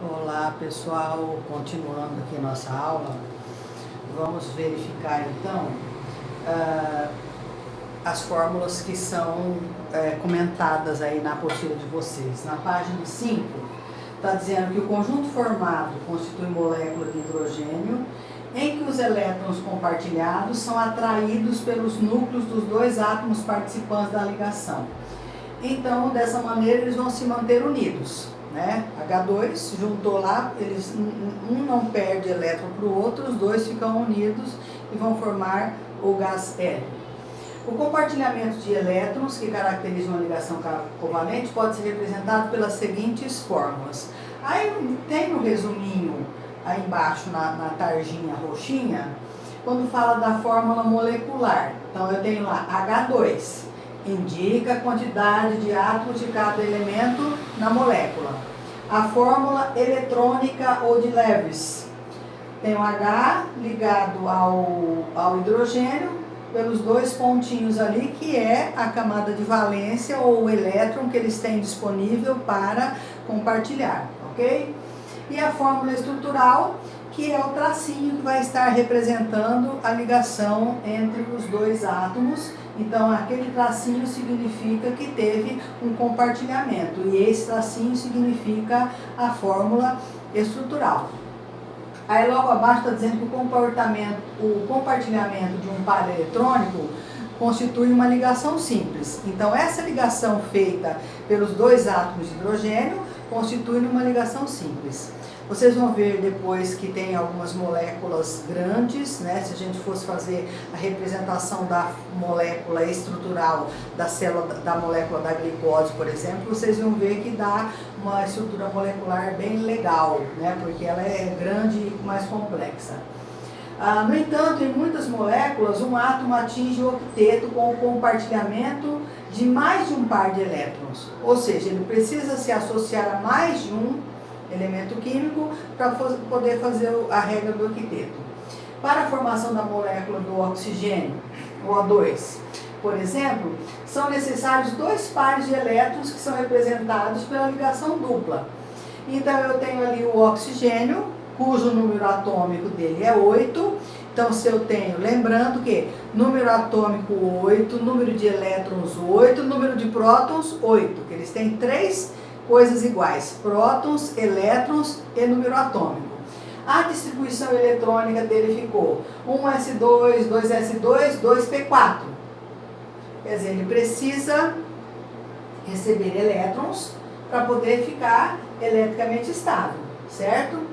Olá pessoal, continuando aqui nossa aula, vamos verificar então as fórmulas que são comentadas aí na apostila de vocês. Na página 5, está dizendo que o conjunto formado constitui molécula de hidrogênio em que os elétrons compartilhados são atraídos pelos núcleos dos dois átomos participantes da ligação. Então, dessa maneira, eles vão se manter unidos, né? H2 juntou lá, eles, um não perde elétron para o outro, os dois ficam unidos e vão formar o gás hélio. O compartilhamento de elétrons que caracteriza uma ligação covalente pode ser representado pelas seguintes fórmulas. Aí tem no resuminho aí embaixo na tarjinha roxinha, quando fala da fórmula molecular. Então eu tenho lá H2, indica a quantidade de átomos de cada elemento na molécula. A fórmula eletrônica ou de Lewis. Tem o H ligado ao hidrogênio, pelos dois pontinhos ali, que é a camada de valência ou o elétron que eles têm disponível para compartilhar, ok? E a fórmula estrutural, que é o tracinho que vai estar representando a ligação entre os dois átomos. Então, aquele tracinho significa que teve um compartilhamento, e esse tracinho significa a fórmula estrutural. Aí logo abaixo está dizendo que o compartilhamento de um par eletrônico constitui uma ligação simples. Então, essa ligação feita pelos dois átomos de hidrogênio constitui uma ligação simples. Vocês vão ver depois que tem algumas moléculas grandes, né? Se a gente fosse fazer a representação da molécula estrutural da célula, da molécula da glicose, por exemplo, vocês vão ver que dá uma estrutura molecular bem legal, né? Porque ela é grande e mais complexa. No entanto, em muitas moléculas, um átomo atinge o octeto com o compartilhamento de mais de um par de elétrons. Ou seja, ele precisa se associar a mais de um elemento químico para poder fazer a regra do octeto. Para a formação da molécula do oxigênio, o O2, por exemplo, são necessários dois pares de elétrons que são representados pela ligação dupla. Então eu tenho ali o oxigênio, cujo número atômico dele é 8. Então, se eu tenho, lembrando que número atômico 8, número de elétrons 8, número de prótons 8, que eles têm três coisas iguais: prótons, elétrons e número atômico. A distribuição eletrônica dele ficou 1s2, 2s2, 2p4. Quer dizer, ele precisa receber elétrons para poder ficar eletricamente estável, certo?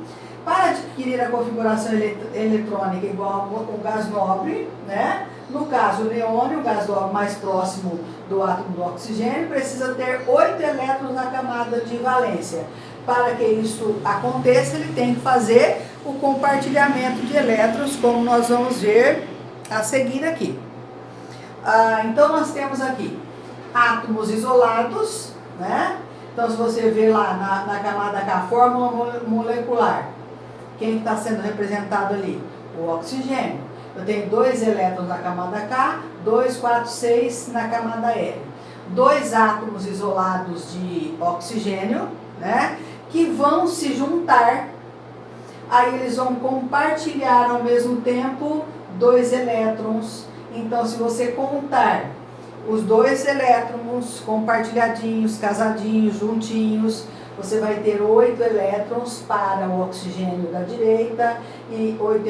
Para adquirir a configuração eletrônica igual ao gás nobre, né? No caso, o neônio, o gás nobre mais próximo do átomo do oxigênio, precisa ter 8 elétrons na camada de valência. Para que isso aconteça, ele tem que fazer o compartilhamento de elétrons, como nós vamos ver a seguir aqui. Então, nós temos aqui átomos isolados, né? Então, se você ver lá na camada K, a fórmula molecular, quem está sendo representado ali? O oxigênio. Eu tenho 2 elétrons na camada K, 2, 4, 6 na camada L. 2 átomos isolados de oxigênio, né? Que vão se juntar. Aí eles vão compartilhar ao mesmo tempo 2 elétrons. Então, se você contar os 2 elétrons compartilhadinhos, casadinhos, juntinhos, você vai ter 8 elétrons para o oxigênio da direita e 8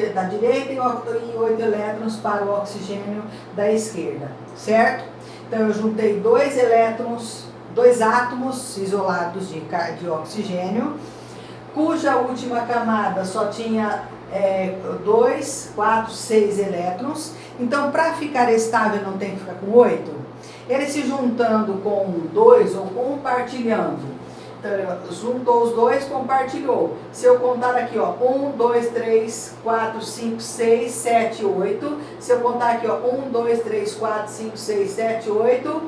elétrons para o oxigênio da esquerda, certo? Então eu juntei 2 elétrons, 2 átomos isolados de oxigênio, cuja última camada só tinha 2, 4, 6 elétrons. Então, para ficar estável, não tem que ficar com 8. Ele se juntando com 2 ou compartilhando. Então, ele juntou os 2, compartilhou. Se eu contar aqui, ó, 1, 2, 3, 4, 5, 6, 7, 8. Se eu contar aqui, ó, 1, 2, 3, 4, 5, 6, 7, 8.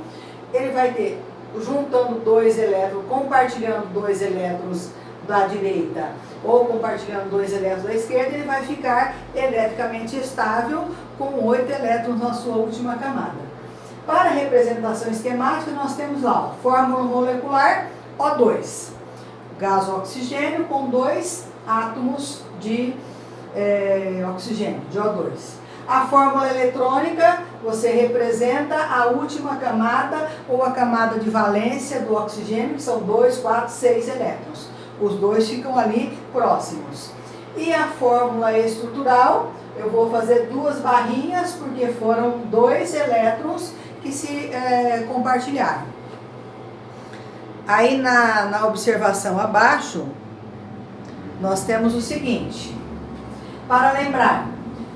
Ele vai ter, juntando 2 elétrons, compartilhando 2 elétrons da direita ou compartilhando 2 elétrons da esquerda, ele vai ficar eletricamente estável com 8 elétrons na sua última camada. Para a representação esquemática, nós temos lá, ó, fórmula molecular O2. gás oxigênio com 2 átomos de oxigênio, de O2. A fórmula eletrônica, você representa a última camada ou a camada de valência do oxigênio, que são 2, 4, 6 elétrons. Os dois ficam ali próximos. E a fórmula estrutural, eu vou fazer 2 barrinhas, porque foram 2 elétrons que se compartilharam. Aí na observação abaixo, nós temos o seguinte. Para lembrar,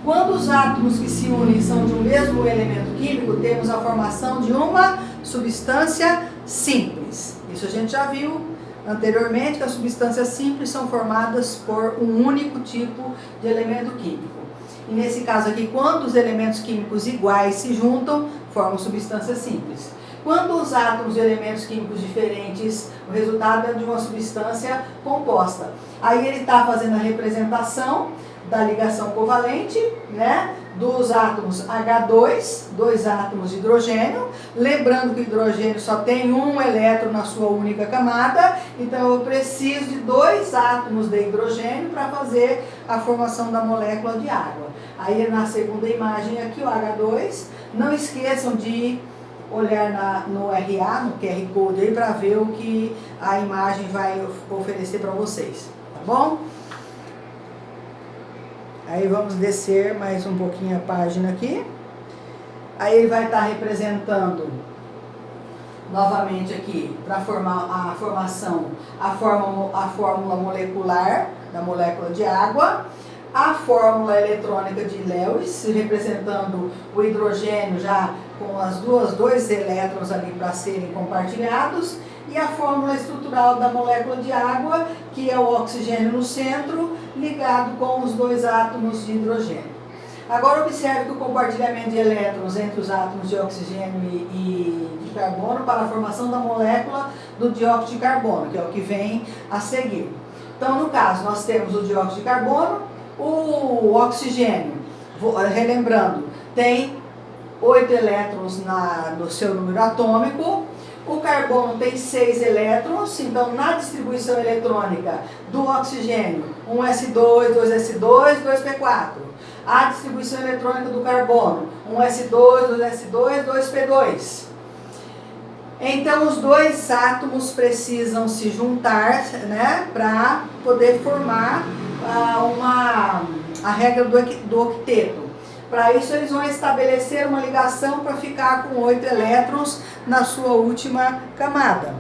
quando os átomos que se unem são de um mesmo elemento químico, temos a formação de uma substância simples. Isso a gente já viu anteriormente, que as substâncias simples são formadas por um único tipo de elemento químico. E nesse caso aqui, quando os elementos químicos iguais se juntam, formam substâncias simples. Quando os átomos de elementos químicos diferentes, o resultado é de uma substância composta. Aí ele está fazendo a representação da ligação covalente, né, dos átomos H2, 2 átomos de hidrogênio. Lembrando que o hidrogênio só tem um elétron na sua única camada, então eu preciso de 2 átomos de hidrogênio para fazer a formação da molécula de água. Aí na segunda imagem aqui, o H2, não esqueçam de olhar no RA, no QR Code aí, para ver o que a imagem vai oferecer para vocês, tá bom? Aí vamos descer mais um pouquinho a página aqui. Aí ele vai estar representando novamente aqui, para formar a formação, a fórmula molecular da molécula de água, a fórmula eletrônica de Lewis, representando o hidrogênio já com as dois elétrons ali para serem compartilhados, e a fórmula estrutural da molécula de água, que é o oxigênio no centro, ligado com os 2 átomos de hidrogênio. Agora observe que o compartilhamento de elétrons entre os átomos de oxigênio e de carbono para a formação da molécula do dióxido de carbono, que é o que vem a seguir. Então, no caso, nós temos o dióxido de carbono, o oxigênio, relembrando, tem 8 elétrons no seu número atômico. O carbono tem 6 elétrons, então na distribuição eletrônica do oxigênio, 1s2, 2s2, 2p4. A distribuição eletrônica do carbono, 1s2, 2s2, 2p2. Então os 2 átomos precisam se juntar, né, para poder formar a regra do octeto. Para isso, eles vão estabelecer uma ligação para ficar com 8 elétrons na sua última camada.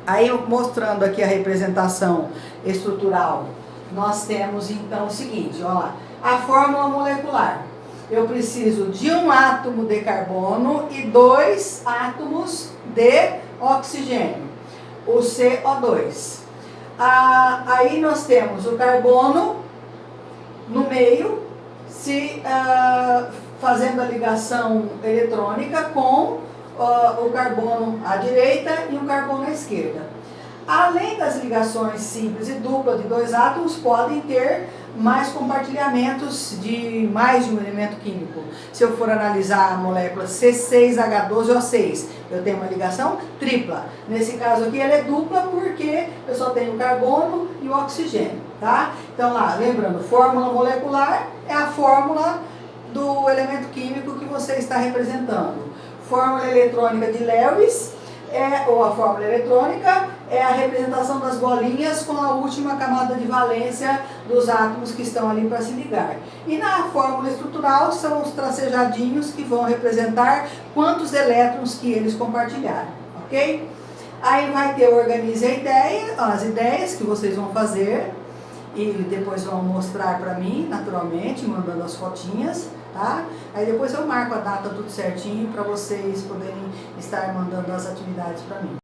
Aí, mostrando aqui a representação estrutural, nós temos então o seguinte, olha lá, a fórmula molecular. Eu preciso de um átomo de carbono e 2 átomos de oxigênio, o CO2. Aí nós temos o carbono no meio, fazendo a ligação eletrônica com o carbono à direita e o carbono à esquerda. Além das ligações simples e dupla de 2 átomos, podem ter mais compartilhamentos de mais de um elemento químico. Se eu for analisar a molécula C6H12O6, eu tenho uma ligação tripla. Nesse caso aqui ela é dupla porque eu só tenho o carbono e o oxigênio, tá? Então lá, lembrando, fórmula molecular é a fórmula do elemento químico que você está representando. Fórmula eletrônica de Lewis, ou a fórmula eletrônica, é a representação das bolinhas com a última camada de valência dos átomos que estão ali para se ligar. E na fórmula estrutural são os tracejadinhos que vão representar quantos elétrons que eles compartilharam, ok? Aí vai ter organize a ideia, as ideias que vocês vão fazer e depois vão mostrar para mim, naturalmente, mandando as fotinhas, tá? Aí depois eu marco a data tudo certinho para vocês poderem estar mandando as atividades para mim.